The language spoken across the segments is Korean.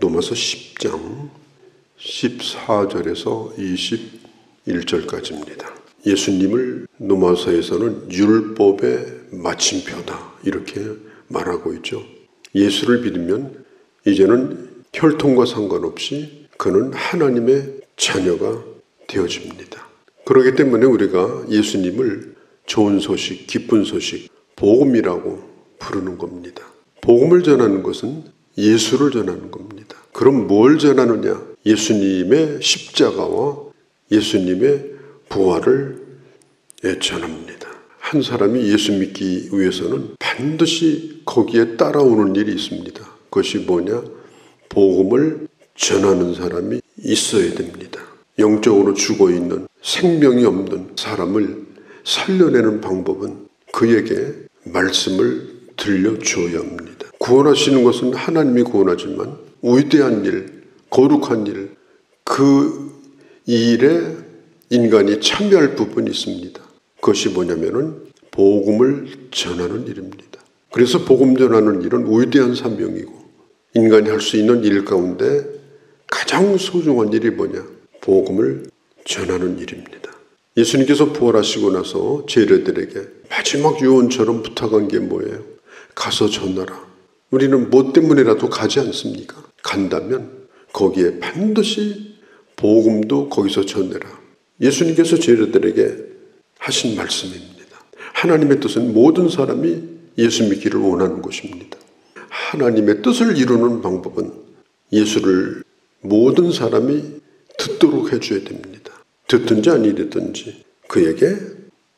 로마서 10장 14절에서 21절까지입니다. 예수님을 로마서에서는 율법의 마침표다 이렇게 말하고 있죠. 예수를 믿으면 이제는 혈통과 상관없이 그는 하나님의 자녀가 되어집니다. 그렇기 때문에 우리가 예수님을 좋은 소식, 기쁜 소식, 복음이라고 부르는 겁니다. 복음을 전하는 것은 예수를 전하는 겁니다. 그럼 뭘 전하느냐? 예수님의 십자가와 예수님의 부활을 전합니다. 한 사람이 예수 믿기 위해서는 반드시 거기에 따라오는 일이 있습니다. 그것이 뭐냐? 복음을 전하는 사람이 있어야 됩니다. 영적으로 죽어있는 생명이 없는 사람을 살려내는 방법은 그에게 말씀을 들려줘야 합니다. 구원하시는 것은 하나님이 구원하지만 위대한 일, 거룩한 일, 그 일에 인간이 참여할 부분이 있습니다. 그것이 뭐냐면은 복음을 전하는 일입니다. 그래서 복음 전하는 일은 위대한 사명이고 인간이 할 수 있는 일 가운데 가장 소중한 일이 뭐냐? 복음을 전하는 일입니다. 예수님께서 부활하시고 나서 제자들에게 마지막 유언처럼 부탁한 게 뭐예요? 가서 전하라. 우리는 뭐 때문에라도 가지 않습니까? 간다면 거기에 반드시 복음도 거기서 전해라. 예수님께서 제자들에게 하신 말씀입니다. 하나님의 뜻은 모든 사람이 예수 믿기를 원하는 것입니다. 하나님의 뜻을 이루는 방법은 예수를 모든 사람이 듣도록 해줘야 됩니다. 듣든지 아니 듣든지 그에게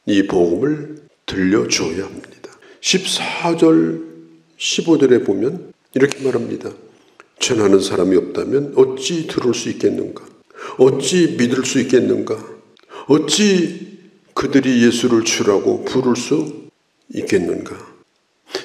이 복음을 들려줘야 합니다. 14절 15절에 보면 이렇게 말합니다. 전하는 사람이 없다면 어찌 들을 수 있겠는가? 어찌 믿을 수 있겠는가? 어찌 그들이 예수를 주라고 부를 수 있겠는가?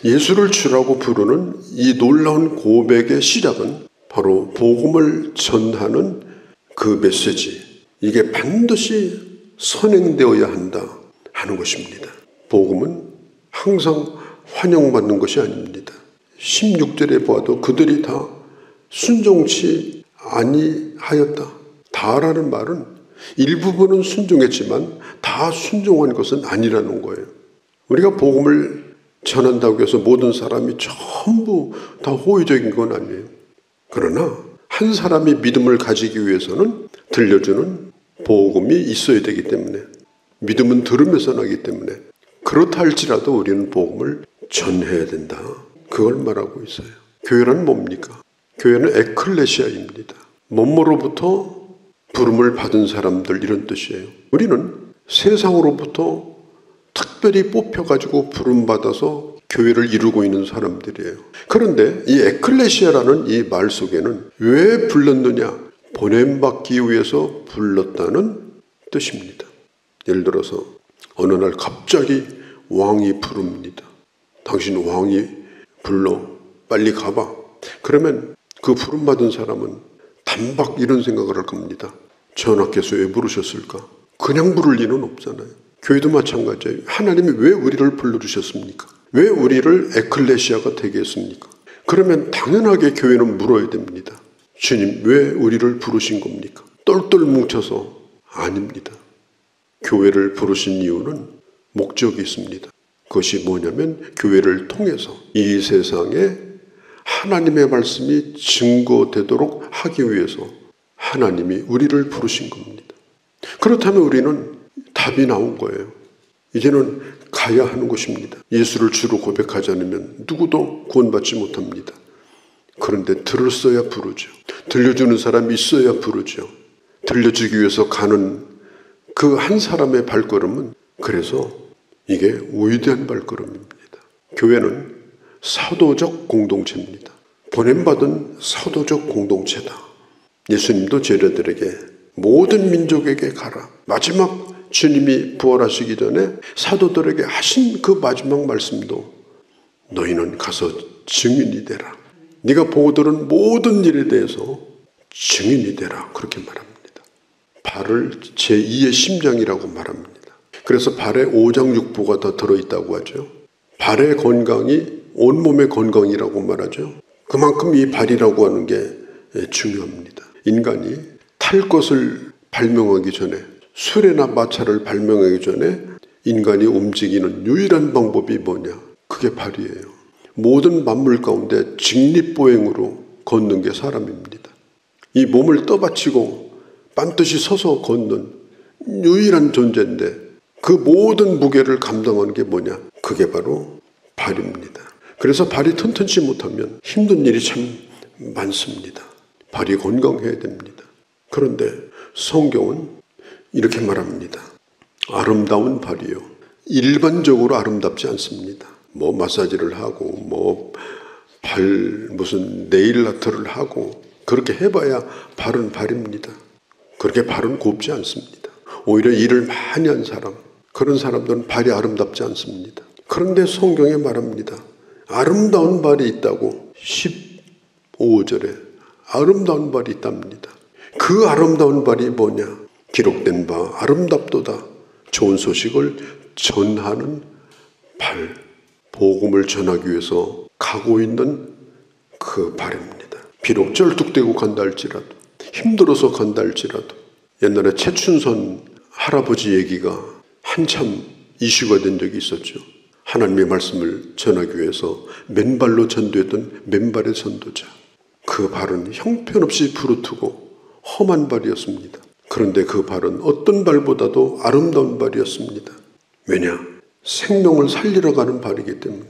예수를 주라고 부르는 이 놀라운 고백의 시작은 바로 복음을 전하는 그 메시지, 이게 반드시 선행되어야 한다 하는 것입니다. 복음은 항상 환영받는 것이 아닙니다. 16절에 보아도 그들이 다 순종치 아니하였다. 다라는 말은 일부분은 순종했지만 다 순종한 것은 아니라는 거예요. 우리가 복음을 전한다고 해서 모든 사람이 전부 다 호의적인 건 아니에요. 그러나 한 사람이 믿음을 가지기 위해서는 들려주는 복음이 있어야 되기 때문에 믿음은 들으면서 나기 때문에 그렇다 할지라도 우리는 복음을 전해야 된다. 그걸 말하고 있어요. 교회란 뭡니까? 교회는 에클레시아입니다. 뭐뭐로부터 부름을 받은 사람들 이런 뜻이에요. 우리는 세상으로부터 특별히 뽑혀가지고 부름받아서 교회를 이루고 있는 사람들이에요. 그런데 이 에클레시아라는 이 말 속에는 왜 불렀느냐? 보냄받기 위해서 불렀다는 뜻입니다. 예를 들어서 어느 날 갑자기 왕이 부릅니다. 당신 왕이 불러 빨리 가봐. 그러면 그 부름받은 사람은 단박 이런 생각을 할 겁니다. 전하께서 왜 부르셨을까? 그냥 부를 리는 없잖아요. 교회도 마찬가지예요. 하나님이 왜 우리를 불러주셨습니까? 왜 우리를 에클레시아가 되게 했습니까? 그러면 당연하게 교회는 물어야 됩니다. 주님, 왜 우리를 부르신 겁니까? 똘똘 뭉쳐서 아닙니다. 교회를 부르신 이유는 목적이 있습니다. 그것이 뭐냐면 교회를 통해서 이 세상에 하나님의 말씀이 증거되도록 하기 위해서 하나님이 우리를 부르신 겁니다. 그렇다면 우리는 답이 나온 거예요. 이제는 가야 하는 것입니다. 예수를 주로 고백하지 않으면 누구도 구원받지 못합니다. 그런데 들었어야 부르죠. 들려주는 사람이 있어야 부르죠. 들려주기 위해서 가는 그 한 사람의 발걸음은 그래서 이게 위대한 발걸음입니다. 교회는 사도적 공동체입니다. 보냄받은 사도적 공동체다. 예수님도 제자들에게 모든 민족에게 가라. 마지막 주님이 부활하시기 전에 사도들에게 하신 그 마지막 말씀도 너희는 가서 증인이 되라. 네가 보고 들은 모든 일에 대해서 증인이 되라. 그렇게 말합니다. 발을 제2의 심장이라고 말합니다. 그래서 발에 오장육부가 더 들어있다고 하죠. 발의 건강이 온몸의 건강이라고 말하죠. 그만큼 이 발이라고 하는 게 중요합니다. 인간이 탈 것을 발명하기 전에, 수레나 마차를 발명하기 전에 인간이 움직이는 유일한 방법이 뭐냐? 그게 발이에요. 모든 만물 가운데 직립보행으로 걷는 게 사람입니다. 이 몸을 떠받치고 반드시 서서 걷는 유일한 존재인데 그 모든 무게를 감당하는 게 뭐냐? 그게 바로 발입니다. 그래서 발이 튼튼치 못하면 힘든 일이 참 많습니다. 발이 건강해야 됩니다. 그런데 성경은 이렇게 말합니다. 아름다운 발이요. 일반적으로 아름답지 않습니다. 뭐 마사지를 하고 무슨 네일 아트를 하고 그렇게 해봐야 발은 발입니다. 그렇게 발은 곱지 않습니다. 오히려 일을 많이 한 사람, 그런 사람들은 발이 아름답지 않습니다. 그런데 성경에 말합니다. 아름다운 발이 있다고 15절에 아름다운 발이 있답니다. 그 아름다운 발이 뭐냐? 기록된 바 아름답도다. 좋은 소식을 전하는 발. 복음을 전하기 위해서 가고 있는 그 발입니다. 비록 쩔뚝대고 간다 할지라도, 힘들어서 간다 할지라도, 옛날에 최춘선 할아버지 얘기가 한참 이슈가 된 적이 있었죠. 하나님의 말씀을 전하기 위해서 맨발로 전도했던 맨발의 전도자. 그 발은 형편없이 부르트고 험한 발이었습니다. 그런데 그 발은 어떤 발보다도 아름다운 발이었습니다. 왜냐? 생명을 살리러 가는 발이기 때문에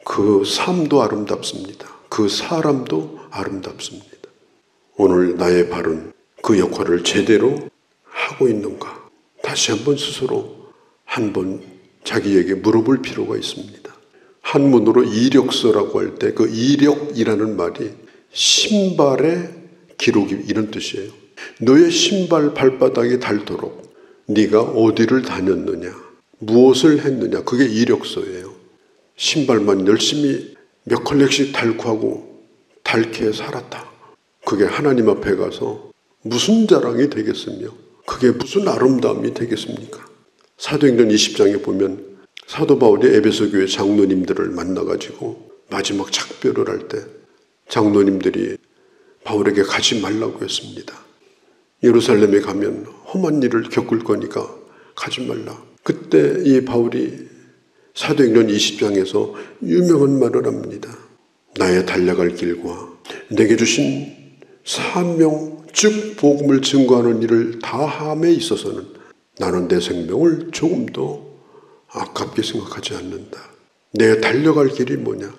그 삶도 아름답습니다. 그 사람도 아름답습니다. 오늘 나의 발은 그 역할을 제대로 하고 있는가? 다시 한번 스스로 한번 자기에게 물어볼 필요가 있습니다. 한문으로 이력서라고 할 때 그 이력이라는 말이 신발의 기록이 이런 뜻이에요. 너의 신발 발바닥이 닳도록 네가 어디를 다녔느냐, 무엇을 했느냐, 그게 이력서예요. 신발만 열심히 몇 컬렉씩 닳고 하고 닳게 살았다. 그게 하나님 앞에 가서 무슨 자랑이 되겠으며 그게 무슨 아름다움이 되겠습니까? 사도행전 20장에 보면 사도 바울이 에베소 교회 장로님들을 만나가지고 마지막 작별을 할 때 장로님들이 바울에게 가지 말라고 했습니다. 예루살렘에 가면 험한 일을 겪을 거니까 가지 말라. 그때 이 바울이 사도행전 20장에서 유명한 말을 합니다. 나의 달려갈 길과 내게 주신 사명, 즉 복음을 증거하는 일을 다함에 있어서는 나는 내 생명을 조금도 아깝게 생각하지 않는다. 내가 달려갈 길이 뭐냐?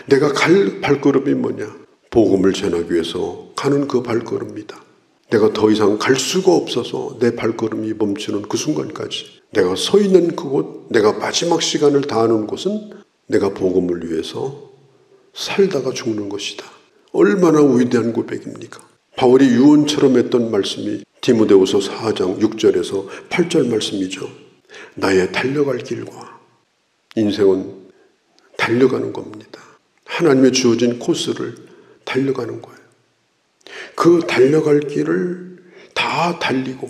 내가 갈 발걸음이 뭐냐? 복음을 전하기 위해서 가는 그 발걸음이다. 내가 더 이상 갈 수가 없어서 내 발걸음이 멈추는 그 순간까지 내가 서 있는 그곳, 내가 마지막 시간을 다하는 곳은 내가 복음을 위해서 살다가 죽는 것이다. 얼마나 위대한 고백입니까? 바울이 유언처럼 했던 말씀이 디모데후서 4장 6절에서 8절 말씀이죠. 나의 달려갈 길과 인생은 달려가는 겁니다. 하나님의 주어진 코스를 달려가는 거예요. 그 달려갈 길을 다 달리고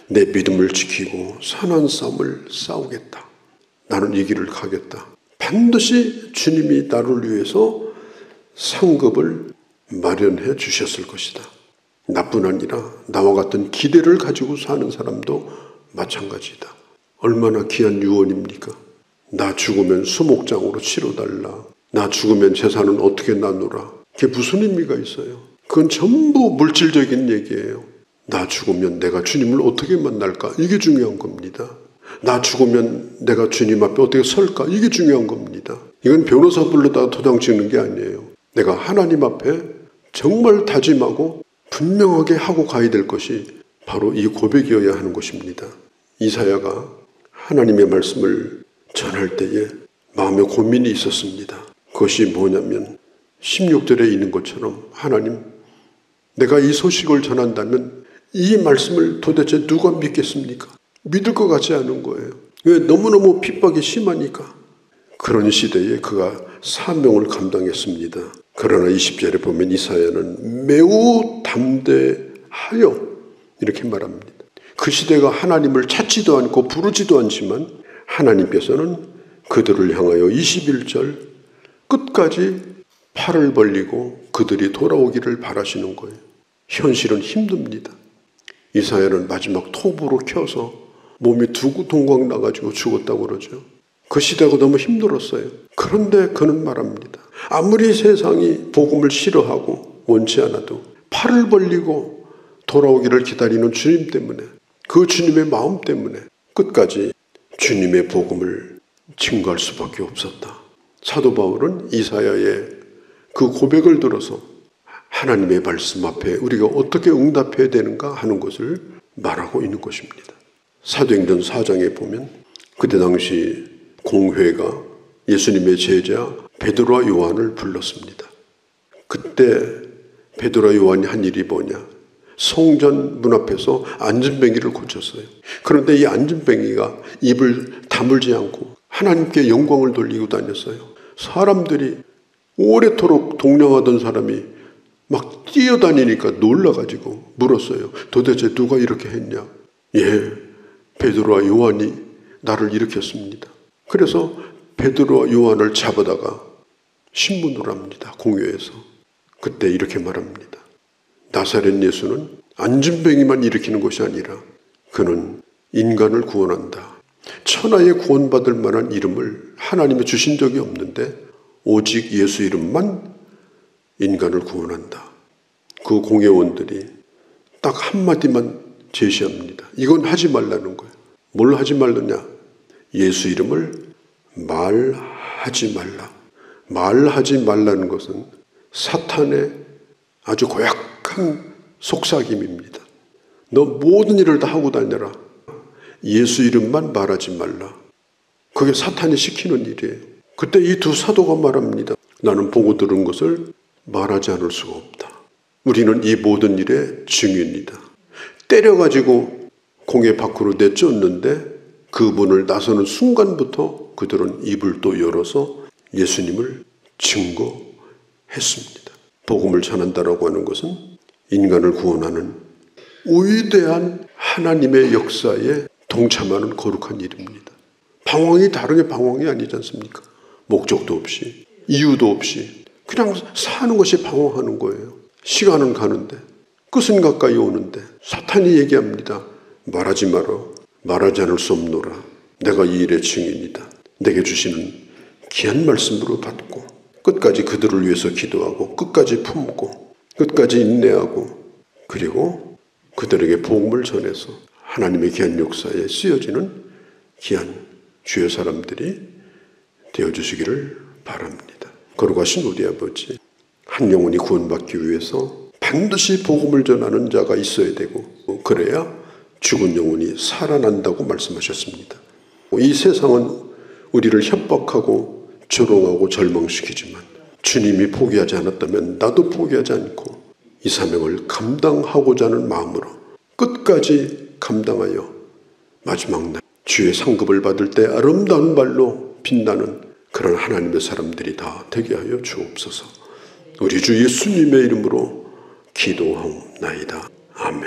내 믿음을 지키고 선한 싸움을 싸우겠다. 나는 이 길을 가겠다. 반드시 주님이 나를 위해서 상급을 마련해 주셨을 것이다. 나뿐 아니라 나와 같은 기대를 가지고 사는 사람도 마찬가지다. 얼마나 귀한 유언입니까? 나 죽으면 수목장으로 치러달라. 나 죽으면 재산은 어떻게 나누라. 그게 무슨 의미가 있어요? 그건 전부 물질적인 얘기예요. 나 죽으면 내가 주님을 어떻게 만날까? 이게 중요한 겁니다. 나 죽으면 내가 주님 앞에 어떻게 설까? 이게 중요한 겁니다. 이건 변호사 불러다가 도장 찍는 게 아니에요. 내가 하나님 앞에 정말 다짐하고 분명하게 하고 가야 될 것이 바로 이 고백이어야 하는 것입니다. 이사야가 하나님의 말씀을 전할 때에 마음에 고민이 있었습니다. 그것이 뭐냐면 16절에 있는 것처럼 하나님, 내가 이 소식을 전한다면 이 말씀을 도대체 누가 믿겠습니까? 믿을 것 같지 않은 거예요. 왜? 너무너무 핍박이 심하니까. 그런 시대에 그가 사명을 감당했습니다. 그러나 20절에 보면 이사야는 매우 담대하여 이렇게 말합니다. 그 시대가 하나님을 찾지도 않고 부르지도 않지만 하나님께서는 그들을 향하여 21절 끝까지 팔을 벌리고 그들이 돌아오기를 바라시는 거예요. 현실은 힘듭니다. 이사야는 마지막 톱으로 켜서 몸이 두구동강 나가지고 죽었다고 그러죠. 그 시대가 너무 힘들었어요. 그런데 그는 말합니다. 아무리 세상이 복음을 싫어하고 원치 않아도 팔을 벌리고 돌아오기를 기다리는 주님 때문에, 그 주님의 마음 때문에 끝까지 주님의 복음을 증거할 수밖에 없었다. 사도 바울은 이사야의 그 고백을 들어서 하나님의 말씀 앞에 우리가 어떻게 응답해야 되는가 하는 것을 말하고 있는 것입니다. 사도행전 4장에 보면 그때 당시 공회가 예수님의 제자 베드로와 요한을 불렀습니다. 그때 베드로와 요한이 한 일이 뭐냐? 성전 문 앞에서 안진뱅이를 고쳤어요. 그런데 이 안진뱅이가 입을 다물지 않고 하나님께 영광을 돌리고 다녔어요. 사람들이 오래도록 동냥하던 사람이 막 뛰어다니니까 놀라가지고 물었어요. 도대체 누가 이렇게 했냐? 예, 베드로와 요한이 나를 일으켰습니다. 그래서 베드로와 요한을 잡아다가 신문을 합니다. 공회에서. 그때 이렇게 말합니다. 나사렛 예수는 안진뱅이만 일으키는 것이 아니라 그는 인간을 구원한다. 천하에 구원받을 만한 이름을 하나님이 주신 적이 없는데 오직 예수 이름만 인간을 구원한다. 그 공회원들이 딱 한마디만 제시합니다. 이건 하지 말라는 거예요. 뭘 하지 말느냐? 예수 이름을 말하지 말라. 말하지 말라는 것은 사탄의 아주 고약한 속삭임입니다. 너 모든 일을 다 하고 다녀라. 예수 이름만 말하지 말라. 그게 사탄이 시키는 일이에요. 그때 이 두 사도가 말합니다. 나는 보고 들은 것을 말하지 않을 수가 없다. 우리는 이 모든 일의 증인이다. 때려가지고 공회 밖으로 내쫓는데 그분을 나서는 순간부터 그들은 입을 또 열어서 예수님을 증거했습니다. 복음을 전한다라고 하는 것은 인간을 구원하는 위대한 하나님의 역사에 동참하는 거룩한 일입니다. 방황이 다른 게 방황이 아니지 않습니까? 목적도 없이 이유도 없이 그냥 사는 것이 방황하는 거예요. 시간은 가는데 끝은 가까이 오는데 사탄이 얘기합니다. 말하지 마라. 말하지 않을 수 없노라. 내가 이 일의 증인이다. 내게 주시는 귀한 말씀으로 받고 끝까지 그들을 위해서 기도하고 끝까지 품고 끝까지 인내하고 그리고 그들에게 복음을 전해서 하나님의 귀한 역사에 쓰여지는 귀한 주의 사람들이 되어주시기를 바랍니다. 거룩하신 우리 아버지, 한 영혼이 구원받기 위해서 반드시 복음을 전하는 자가 있어야 되고 그래야 죽은 영혼이 살아난다고 말씀하셨습니다. 이 세상은 우리를 협박하고 조롱하고 절망시키지만 주님이 포기하지 않았다면 나도 포기하지 않고 이 사명을 감당하고자 하는 마음으로 끝까지 감당하여 마지막 날 주의 상급을 받을 때 아름다운 발로 빛나는 그런 하나님의 사람들이 다 되게 하여 주옵소서. 우리 주 예수님의 이름으로 기도하옵나이다. 아멘.